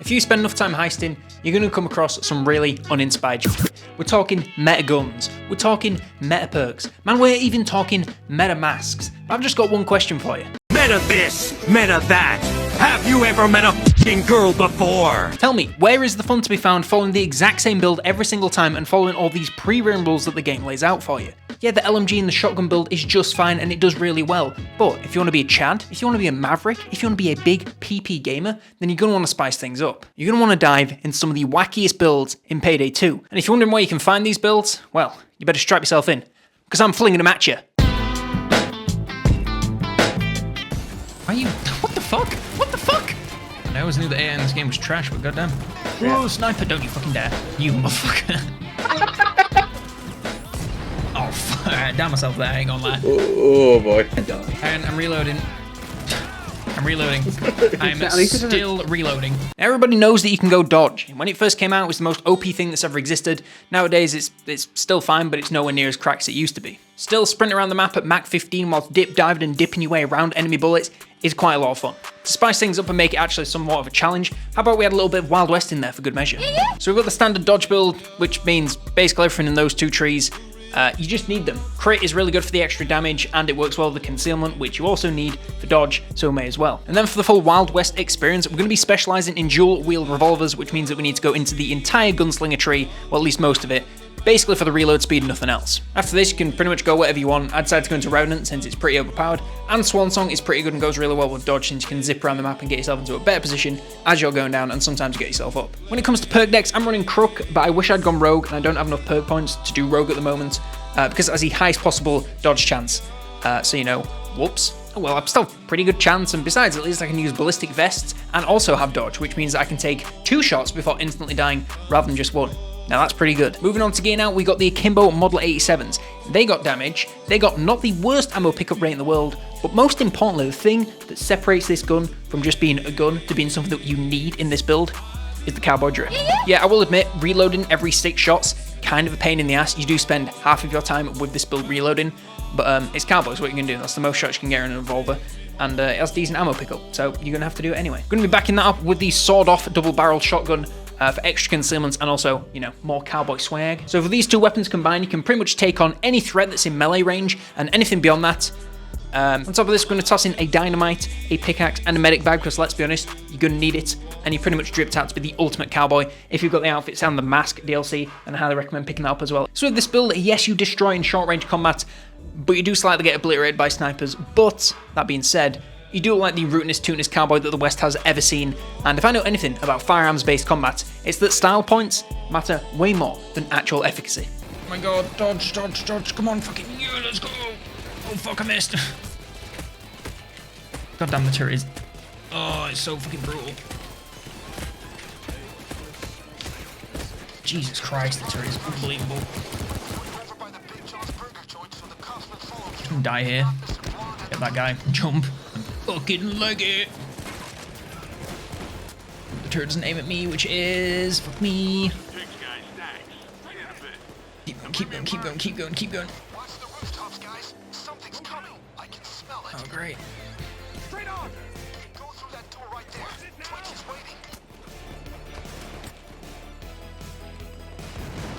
If you spend enough time heisting, you're going to come across some really uninspired junk. We're talking meta guns, we're talking meta perks, man, we're even talking meta masks. I've just got one question for you. Meta this, meta that. Have you ever met a f***ing girl before? Tell me, where is the fun to be found following the exact same build every single time and following all these pre-written rules that the game lays out for you? Yeah, the LMG and the shotgun build is just fine and it does really well, but if you want to be a Chad, if you want to be a Maverick, if you want to be a big PP gamer, then you're going to want to spice things up. You're going to want to dive into some of the wackiest builds in Payday 2. And if you're wondering where you can find these builds, well, you better strap yourself in, because I'm flinging them at you. Are you? What the fuck? What the fuck? I always knew the AI in this game was trash, but goddamn. Whoa, sniper, don't you fucking dare. You motherfucker. Oh, fuck. Alright, down myself there, I ain't gonna lie. Oh boy. And I'm reloading. I'm reloading. I'm still reloading. Everybody knows that you can go dodge. When it first came out, it was the most OP thing that's ever existed. Nowadays, it's still fine, but it's nowhere near as cracked as it used to be. Still, sprinting around the map at Mach 15 whilst diving and dipping your way around enemy bullets is quite a lot of fun. To spice things up and make it actually somewhat of a challenge, how about we had a little bit of Wild West in there for good measure? So we've got the standard dodge build, which means basically everything in those two trees. You just need them. Crit is really good for the extra damage and it works well with the concealment, which you also need for dodge, so may as well. And then for the full Wild West experience, we're going to be specializing in dual wield revolvers, which means that we need to go into the entire gunslinger tree, well at least most of it, basically for the reload speed and nothing else. After this, you can pretty much go whatever you want. I decided to go into Revenant since it's pretty overpowered, and Swan Song is pretty good and goes really well with dodge since you can zip around the map and get yourself into a better position as you're going down and sometimes get yourself up. When it comes to perk decks, I'm running Crook, but I wish I'd gone Rogue and I don't have enough perk points to do Rogue at the moment because it has the highest possible dodge chance. So you know, whoops. Well, I'm still pretty good chance, and besides, at least I can use ballistic vests and also have dodge, which means I can take 2 shots before instantly dying rather than just 1. Now that's pretty good. Moving on to gear now, we got the Akimbo Model 87s. They got damage, they got not the worst ammo pickup rate in the world, but most importantly, the thing that separates this gun from just being a gun to being something that you need in this build is the cowboy drip. Yeah, I will admit, reloading every 6 shots, kind of a pain in the ass. You do spend half of your time with this build reloading, but it's cowboys, what you can do. That's the most shots you can get in a revolver. And it has decent ammo pickup, so you're going to have to do it anyway. Going to be backing that up with the sawed-off double-barreled shotgun for extra concealment and also, you know, more cowboy swag. So for these two weapons combined, you can pretty much take on any threat that's in melee range, and anything beyond that. On top of this, we're going to toss in a dynamite, a pickaxe, and a medic bag, because let's be honest, you're going to need it, and you're pretty much dripped out to be the ultimate cowboy. If you've got the outfits and the mask DLC, then I highly recommend picking that up as well. So with this build, yes, you destroy in short-range combat, but you do slightly get obliterated by snipers. But, that being said, you do look like the rootinest, tootinest cowboy that the West has ever seen, and if I know anything about firearms-based combat, it's that style points matter way more than actual efficacy. Oh my god, dodge, dodge, dodge, come on, fucking you, let's go! Oh fuck, I missed! God damn, the turret is... Oh, it's so fucking brutal. Jesus Christ, the turret is unbelievable. Just gonna die here. Get that guy, jump. Fucking leg it. The turret doesn't aim at me, which is fuck me. Keep going, keep going, keep going, keep going. Oh great. Go through that door right there. Twitch is waiting.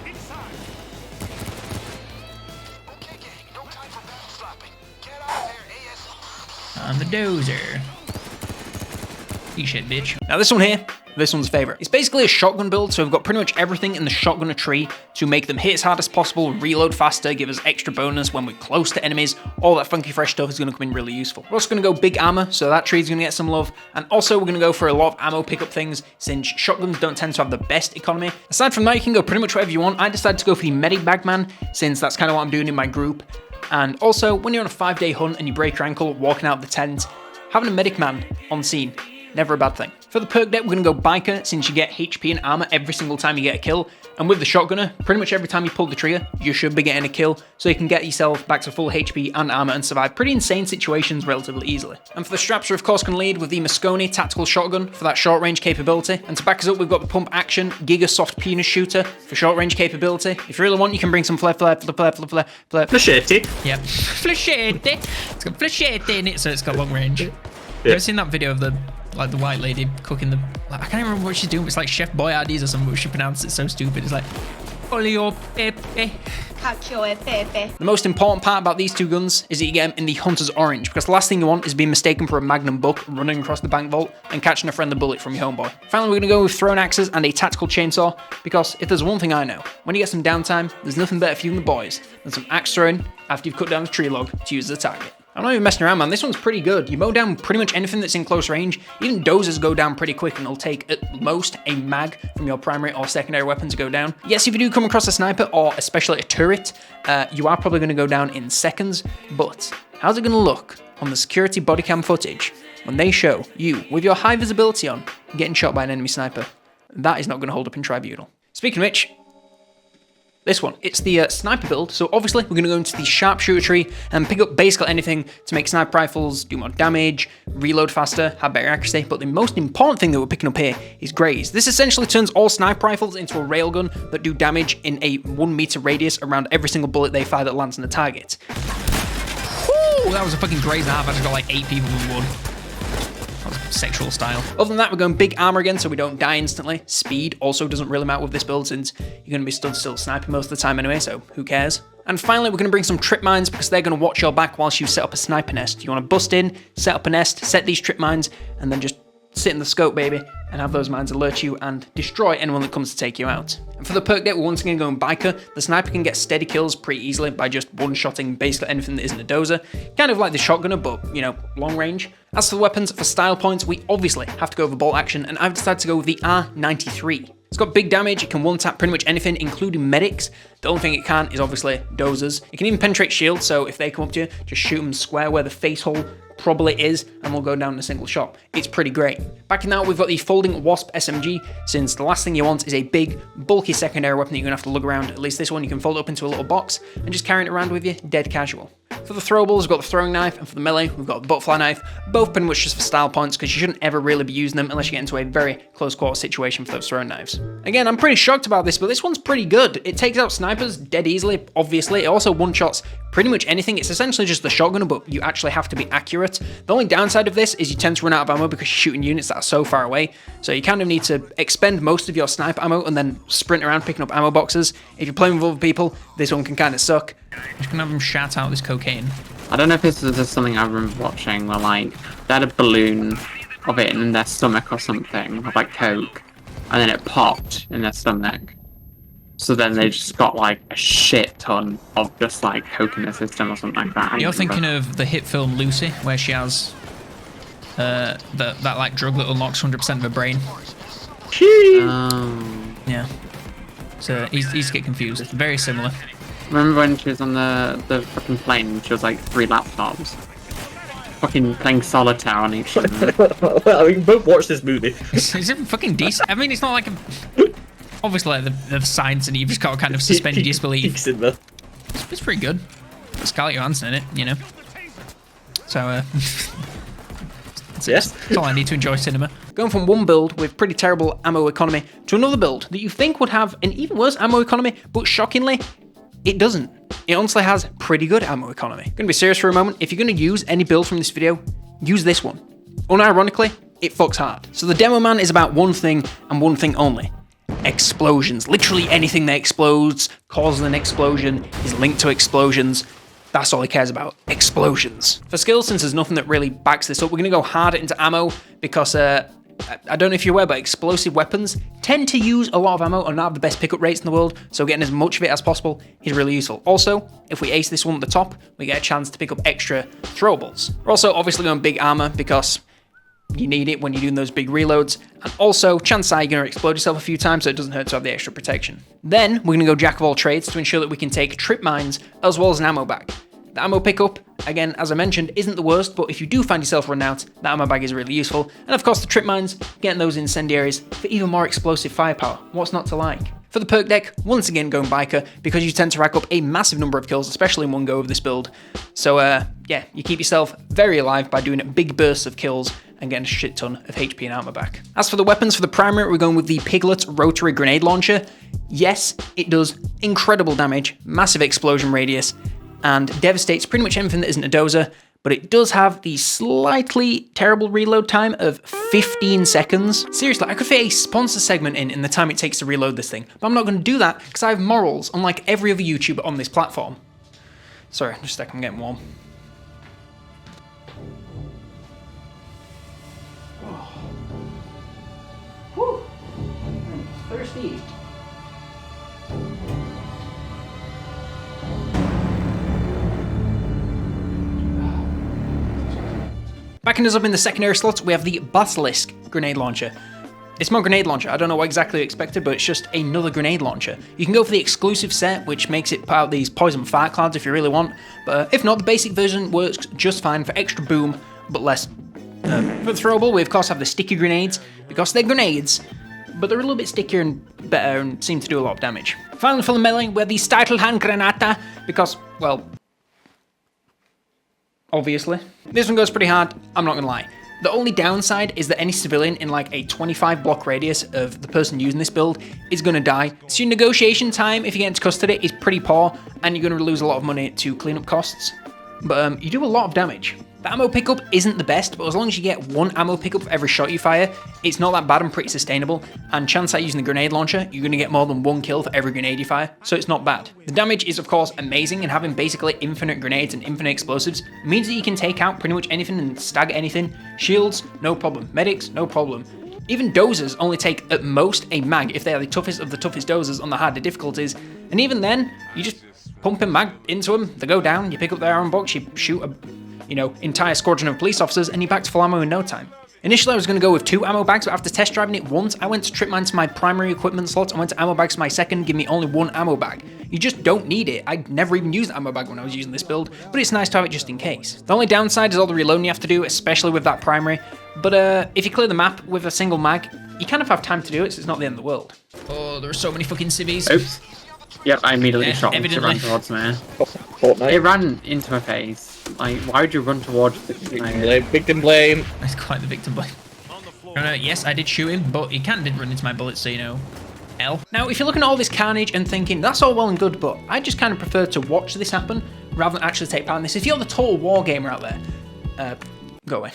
Inside. Okay, gang, no time for battle slapping. Get out of there, AS. On the dozer. Eat shit, bitch. Now this one here, this one's favorite. It's basically a shotgun build, so we've got pretty much everything in the shotgunner tree to make them hit as hard as possible, reload faster, give us extra bonus when we're close to enemies. All that funky fresh stuff is going to come in really useful. We're also going to go big armor, so that tree's going to get some love. And also we're going to go for a lot of ammo pickup things, since shotguns don't tend to have the best economy. Aside from that, you can go pretty much whatever you want. I decided to go for the medic bagman, since that's kind of what I'm doing in my group. And also, when you're on a 5-day hunt and you break your ankle walking out of the tent, having a medic man on scene, never a bad thing. For the perk deck, we're going to go biker, since you get HP and armor every single time you get a kill. And with the shotgunner, pretty much every time you pull the trigger, you should be getting a kill, so you can get yourself back to full HP and armor and survive pretty insane situations relatively easily. And for the straps, we're of course going to lead with the Moscone tactical shotgun for that short range capability. And to back us up, we've got the pump action Giga soft penis shooter for short range capability. If you really want, you can bring some flashette. Yep. Flashette. It's got flashette in it, so it's got long range. You ever seen that video of the like the white lady cooking the, like, I can't even remember what she's doing, but it's like Chef Boyardee or something, but she pronounced it so stupid. It's like, olio pepe. The most important part about these two guns is that you get them in the Hunter's Orange, because the last thing you want is being mistaken for a Magnum Buck running across the bank vault and catching a friendly bullet from your homeboy. Finally, we're going to go with thrown axes and a tactical chainsaw, because if there's one thing I know, when you get some downtime, there's nothing better for you and the boys than some axe throwing after you've cut down a tree log to use as a target. I'm not even messing around, man. This one's pretty good. You mow down pretty much anything that's in close range. Even dozers go down pretty quick, and it'll take at most a mag from your primary or secondary weapon to go down. Yes, if you do come across a sniper or especially a turret, you are probably going to go down in seconds, but how's it going to look on the security body cam footage when they show you, with your high visibility on, getting shot by an enemy sniper? That is not going to hold up in tribunal. Speaking of which, this one, it's the sniper build, so obviously we're going to go into the sharpshooter tree and pick up basically anything to make sniper rifles do more damage, reload faster, have better accuracy, but the most important thing that we're picking up here is graze. This essentially turns all sniper rifles into a railgun that do damage in a 1 meter radius around every single bullet they fire that lands on the target. Whew, that was a fucking graze and a half. I just got like 8 people in one. Sexual style. Other than that, we're going big armor again so we don't die instantly. Speed also doesn't really matter with this build since you're going to be stood still sniping most of the time anyway, so who cares? And finally, we're going to bring some trip mines because they're going to watch your back whilst you set up a sniper nest. You want to bust in, set up a nest, set these trip mines, and then just sit in the scope, baby, and have those mines alert you and destroy anyone that comes to take you out. And for the perk deck, we're once again going biker. The sniper can get steady kills pretty easily by just one-shotting basically anything that isn't a dozer. Kind of like the shotgunner, but, you know, long range. As for the weapons, for style points, we obviously have to go over bolt action, and I've decided to go with the R93. It's got big damage, it can one-tap pretty much anything, including medics. The only thing it can't is obviously dozers. It can even penetrate shields, so if they come up to you, just shoot them square where the face hole probably is, and we'll go down in a single shot. It's pretty great. Backing that, we've got the Folding Wasp SMG, since the last thing you want is a big, bulky secondary weapon that you're gonna have to lug around. At least this one you can fold up into a little box and just carry it around with you, dead casual. For the throwables, we've got the throwing knife, and for the melee, we've got the butterfly knife, both pretty much just for style points, because you shouldn't ever really be using them unless you get into a very close quarter situation for those throwing knives. Again, I'm pretty shocked about this, but this one's pretty good. It takes out snipers dead easily, obviously. It also one-shots pretty much anything. It's essentially just the shotgun, but you actually have to be accurate. The only downside of this is you tend to run out of ammo because you're shooting units that are so far away, so you kind of need to expend most of your sniper ammo and then sprint around picking up ammo boxes. If you're playing with other people, this one can kind of suck. I'm just gonna have them shout out this cocaine. I don't know if this is just something I remember watching where, like, they had a balloon of it in their stomach or something, of like coke, and then it popped in their stomach. So then they just got like a shit ton of just like coke in their system or something like that. You're thinking of the hit film Lucy, where she has that like drug that unlocks 100% of her brain. Yeah. So easy to get confused. It's very similar. Remember when she was on the fucking plane and she was like 3 laptops? Fucking playing solitaire on each of them. Well, I mean, both watch this movie. Is it fucking decent? I mean, it's not like a... Obviously, the science, and you've just got to kind of suspend your disbelief. It's pretty good. It's Scarlett Johansson in it, you know. So, that's all I need to enjoy cinema. Going from one build with pretty terrible ammo economy to another build that you think would have an even worse ammo economy, but shockingly, it doesn't. It honestly has pretty good ammo economy. Gonna be serious for a moment. If you're gonna use any build from this video, use this one. Unironically, it fucks hard. So the demoman is about one thing and one thing only. Explosions. Literally anything that explodes, causes an explosion, is linked to explosions. That's all he cares about. Explosions. For skills, since there's nothing that really backs this up, we're gonna go harder into ammo because I don't know if you're aware, but explosive weapons tend to use a lot of ammo and not have the best pickup rates in the world, so getting as much of it as possible is really useful. Also, if we ace this one at the top, we get a chance to pick up extra throwables. We're also obviously going big armor because you need it when you're doing those big reloads, and also, chances are you're going to explode yourself a few times, so it doesn't hurt to have the extra protection. Then, we're going to go jack of all trades to ensure that we can take trip mines as well as an ammo bag. The ammo pickup, again, as I mentioned, isn't the worst, but if you do find yourself run out, the ammo bag is really useful. And of course, the trip mines, getting those incendiaries for even more explosive firepower. What's not to like? For the perk deck, once again going biker, because you tend to rack up a massive number of kills, especially in one go of this build. So yeah, you keep yourself very alive by doing big bursts of kills and getting a shit ton of HP and armor back. As for the weapons, for the primary, we're going with the Piglet Rotary Grenade Launcher. Yes, it does incredible damage, massive explosion radius, and devastates pretty much anything that isn't a dozer, but it does have the slightly terrible reload time of 15 seconds. Seriously, I could fit a sponsor segment in the time it takes to reload this thing, but I'm not going to do that because I have morals, unlike every other YouTuber on this platform. Sorry, just a second, I'm getting warm. Whew. I'm thirsty. Backing us up in the secondary slot, we have the Basilisk grenade launcher. It's my grenade launcher. I don't know what exactly you expected, but it's just another grenade launcher. You can go for the exclusive set, which makes it part of these poison fire clouds if you really want, but if not, the basic version works just fine for extra boom, but less. For the throwable, we of course have the sticky grenades, because they're grenades, but they're a little bit stickier and better and seem to do a lot of damage. Finally, for the melee, we have the Stitelhandgranata, because, well, obviously. This one goes pretty hard, I'm not gonna lie. The only downside is that any civilian in like a 25 block radius of the person using this build is gonna die. So your negotiation time, if you get into custody, is pretty poor, and you're gonna lose a lot of money to cleanup costs. But you do a lot of damage. The ammo pickup isn't the best, but as long as you get one ammo pickup for every shot you fire, it's not that bad and pretty sustainable, and chance at using the grenade launcher, you're going to get more than one kill for every grenade you fire, so it's not bad. The damage is of course amazing, and having basically infinite grenades and infinite explosives means that you can take out pretty much anything and stagger anything. Shields, no problem. Medics, no problem. Even dozers only take at most a mag if they are the toughest of the toughest dozers on the harder difficulties, and even then, you just pump a mag into them, they go down, you pick up their arm box, you shoot a entire squadron of police officers, and you're back to full ammo in no time. Initially, I was going to go with 2 ammo bags, but after test driving it once, I went to trip mine to my primary equipment slot, I went to ammo bags to my second, give me only 1 ammo bag. You just don't need it. I never even used the ammo bag when I was using this build, but it's nice to have it just in case. The only downside is all the reloading you have to do, especially with that primary, but if you clear the map with a single mag, you kind of have time to do it, so it's not the end of the world. Oh, there are so many fucking civvies. Oops. Yep, I immediately shot him to run towards me. It ran into my face. Like, why would you run towards the Victim blame. That's quite the victim blame. Yes, I did shoot him, but he kind of did run into my bullets, so you know. L. Now, if you're looking at all this carnage and thinking, that's all well and good, but I just kind of prefer to watch this happen rather than actually take part in this. If you're the total war gamer out there, go away.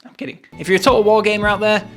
I'm kidding. If you're a total war gamer out there,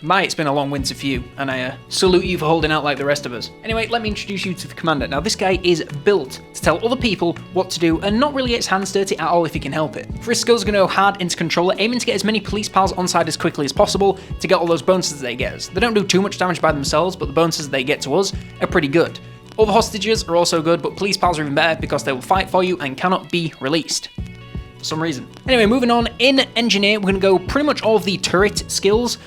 it's been a long winter for you, and I salute you for holding out like the rest of us. Anyway, let me introduce you to the commander. Now, this guy is built to tell other people what to do and not really get his hands dirty at all if he can help it. For his skills, going to go hard into controller, aiming to get as many police pals on side as quickly as possible to get all those bonuses that they get us. They don't do too much damage by themselves, but the bonuses they get to us are pretty good. Other hostages are also good, but police pals are even better because they will fight for you and cannot be released. Some reason. Anyway, moving on, in engineer, we're going to go pretty much all of the turret skills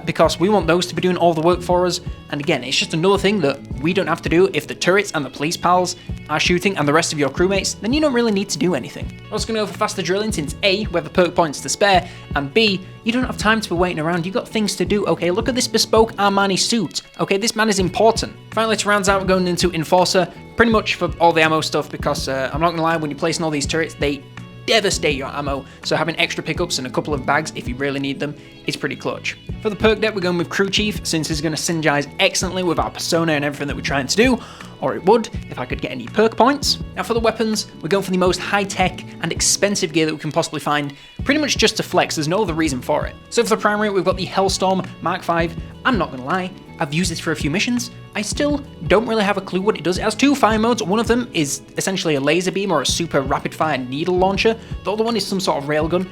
because we want those to be doing all the work for us. And again, it's just another thing that we don't have to do. If the turrets and the police pals are shooting and the rest of your crewmates, then you don't really need to do anything. We're also going to go for faster drilling since A, we have the perk points to spare, and B, you don't have time to be waiting around. You've got things to do. Okay, look at this bespoke Armani suit. Okay, this man is important. Finally, to round out, we're going into Enforcer, pretty much for all the ammo stuff because I'm not going to lie, when you're placing all these turrets, they devastate your ammo, so having extra pickups and a couple of bags if you really need them is pretty clutch. For the perk deck, we're going with Crew Chief since it's going to synergize excellently with our persona and everything that we're trying to do, or it would if I could get any perk points. Now for the weapons, we're going for the most high-tech and expensive gear that we can possibly find, pretty much just to flex, there's no other reason for it. So for the primary, we've got the Hellstorm Mark V. I'm not going to lie, I've used this for a few missions. I still don't really have a clue what it does. It has 2 fire modes. One of them is essentially a laser beam or a super rapid fire needle launcher. The other one is some sort of railgun.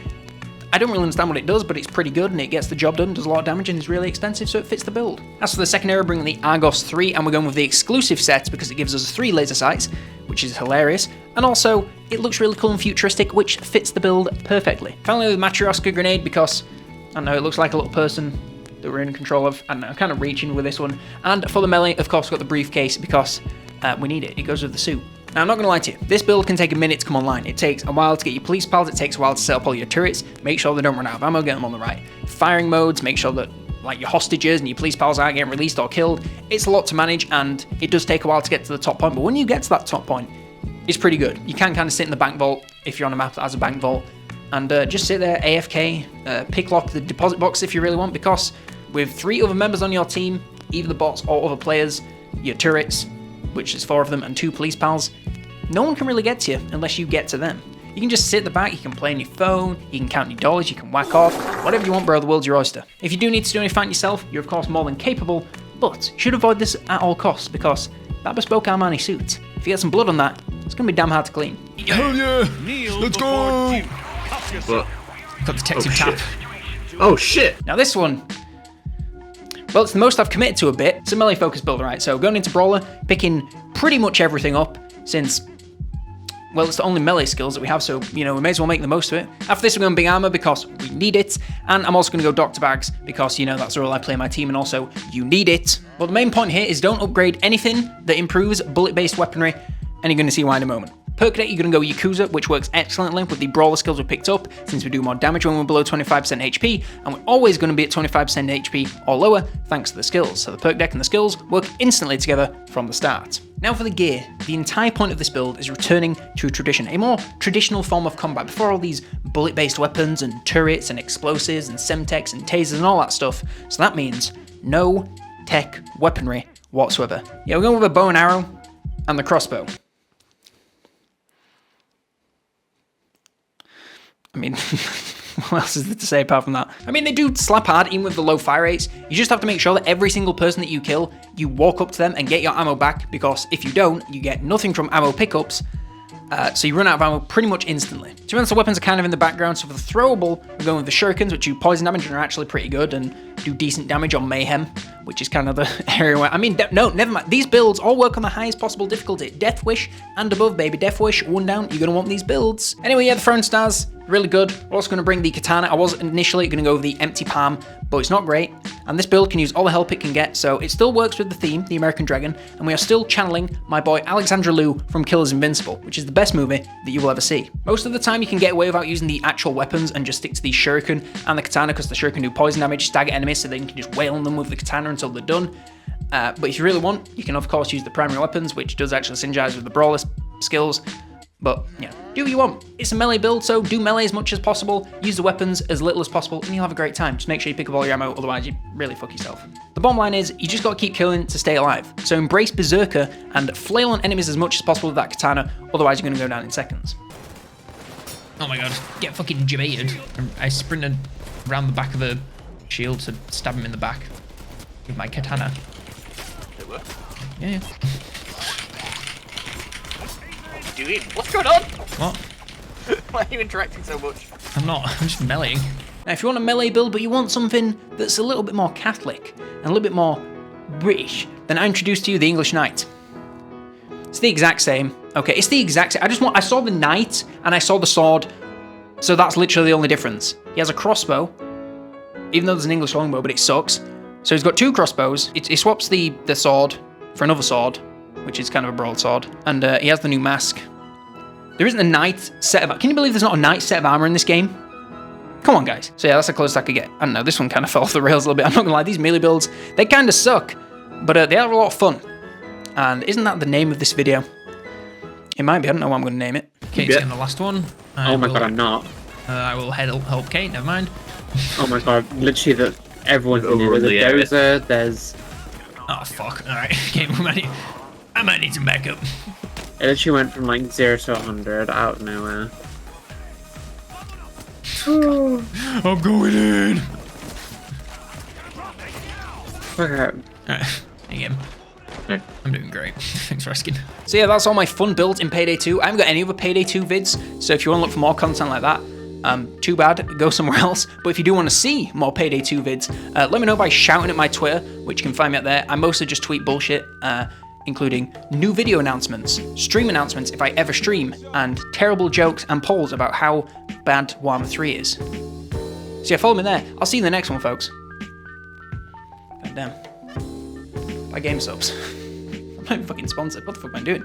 I don't really understand what it does, but it's pretty good and it gets the job done, does a lot of damage and is really expensive, so it fits the build. As for the secondary, we're bringing the Argos 3 and we're going with the exclusive set because it gives us 3 laser sights, which is hilarious, and also it looks really cool and futuristic, which fits the build perfectly. Finally, the Matryoshka grenade because, I don't know, it looks like a little person that we're in control of. I don't know, I'm kind of reaching with this one. And for the melee, of course, we've got the briefcase because we need it. It goes with the suit. Now, I'm not going to lie to you. This build can take a minute to come online. It takes a while to get your police pals. It takes a while to set up all your turrets. Make sure they don't run out of ammo. Get them on the right firing modes. Make sure that like your hostages and your police pals aren't getting released or killed. It's a lot to manage, and it does take a while to get to the top point. But when you get to that top point, it's pretty good. You can kind of sit in the bank vault if you're on a map that has a bank vault, and just sit there AFK, pick lock the deposit box if you really want, because with 3 other members on your team, either the bots or other players, your turrets, which is 4 of them, and 2 police pals, no one can really get to you unless you get to them. You can just sit at the back, you can play on your phone, you can count your dollars, you can whack off, whatever you want, bro, the world's your oyster. If you do need to do any fighting yourself, you're of course more than capable, but you should avoid this at all costs because that bespoke Armani suit, if you get some blood on that, it's gonna be damn hard to clean. Hell yeah! Let's go! But, Got detective tap. oh shit! Now this one, well, it's the most I've committed to a bit. It's a melee focused build, right? So going into Brawler, picking pretty much everything up since, well, it's the only melee skills that we have, so, you know, we may as well make the most of it. After this, we're going big armor because we need it, and I'm also going to go Doctor Bags because, you know, that's the role I play my team, and also, you need it. But the main point here is don't upgrade anything that improves bullet-based weaponry, and you're going to see why in a moment. Perk deck, you're going to go Yakuza, which works excellently with the Brawler skills we picked up, since we do more damage when we're below 25% HP, and we're always going to be at 25% HP or lower, thanks to the skills. So the perk deck and the skills work instantly together from the start. Now for the gear, the entire point of this build is returning to a tradition, a more traditional form of combat, before all these bullet-based weapons and turrets and explosives and semtex and tasers and all that stuff. So that means no tech weaponry whatsoever. Yeah, we're going with a bow and arrow and the crossbow. I mean, what else is there to say apart from that? I mean, they do slap hard, even with the low fire rates. You just have to make sure that every single person that you kill, you walk up to them and get your ammo back, because if you don't, you get nothing from ammo pickups, so you run out of ammo pretty much instantly. To be honest, the weapons are kind of in the background, so for the throwable, we're going with the shurikens, which do poison damage and are actually pretty good, and do decent damage on mayhem, which is kind of the area where, I mean, no, never mind. These builds all work on the highest possible difficulty. Death Wish and above, baby. Death Wish, 1 down, you're going to want these builds. Anyway, yeah, the throwing stars, really good. We're also going to bring the katana. I was initially going to go with the empty palm, but it's not great. And this build can use all the help it can get, so it still works with the theme, the American Dragon, and we are still channeling my boy Alexandra Liu from Killer's Invincible, which is the best movie that you will ever see. Most of the time you can get away without using the actual weapons and just stick to the shuriken and the katana, because the shuriken do poison damage, stagger enemies, so then you can just wail on them with the katana until they're done. But if you really want, you can of course use the primary weapons, which does actually synergize with the brawler skills. But, you know, do what you want. It's a melee build, so do melee as much as possible, use the weapons as little as possible, and you'll have a great time. Just make sure you pick up all your ammo, otherwise you really fuck yourself. The bottom line is, you just gotta keep killing to stay alive. So embrace Berserker and flail on enemies as much as possible with that katana, otherwise you're gonna go down in seconds. Oh my god, get fucking debated. I sprinted around the back of the shield to stab him in the back with my katana. It worked. Yeah. Doing? What's going on? What? Why are you interacting so much? I'm not, I'm just meleeing. Now, if you want a melee build, but you want something that's a little bit more Catholic and a little bit more British, then I introduce to you the English Knight. It's the exact same. Okay, it's the exact same. I saw the knight and I saw the sword, so that's literally the only difference. He has a crossbow, even though there's an English longbow, but it sucks. So he's got 2 crossbows. He swaps the sword for another sword, which is kind of a broadsword, and he has the new mask. There isn't a knight set of... Can you believe there's not a knight set of armor in this game? Come on, guys. So yeah, that's the closest I could get. I don't know, this one kind of fell off the rails a little bit. I'm not gonna lie, these melee builds, they kind of suck, but they are a lot of fun. And isn't that the name of this video? It might be, I don't know what I'm gonna name it. Kate's getting the last one. Oh my god, I'm not. I will help Kate, never mind. Oh my god, literally everyone's in here. There's a dozer, there's... Oh fuck, alright. Kate, I might need some backup. It literally went from like 0 to 100 out of nowhere. I'm going in! Okay. Alright, again. I'm doing great. Thanks for asking. So yeah, that's all my fun builds in Payday 2. I haven't got any other Payday 2 vids, so if you want to look for more content like that, too bad, go somewhere else. But if you do want to see more Payday 2 vids, let me know by shouting at my Twitter, which you can find me out there. I mostly just tweet bullshit, including new video announcements, stream announcements if I ever stream, and terrible jokes and polls about how bad Warhammer 3 is. So yeah, follow me there. I'll see you in the next one, folks. God damn. Buy game subs. I'm not even fucking sponsored. What the fuck am I doing?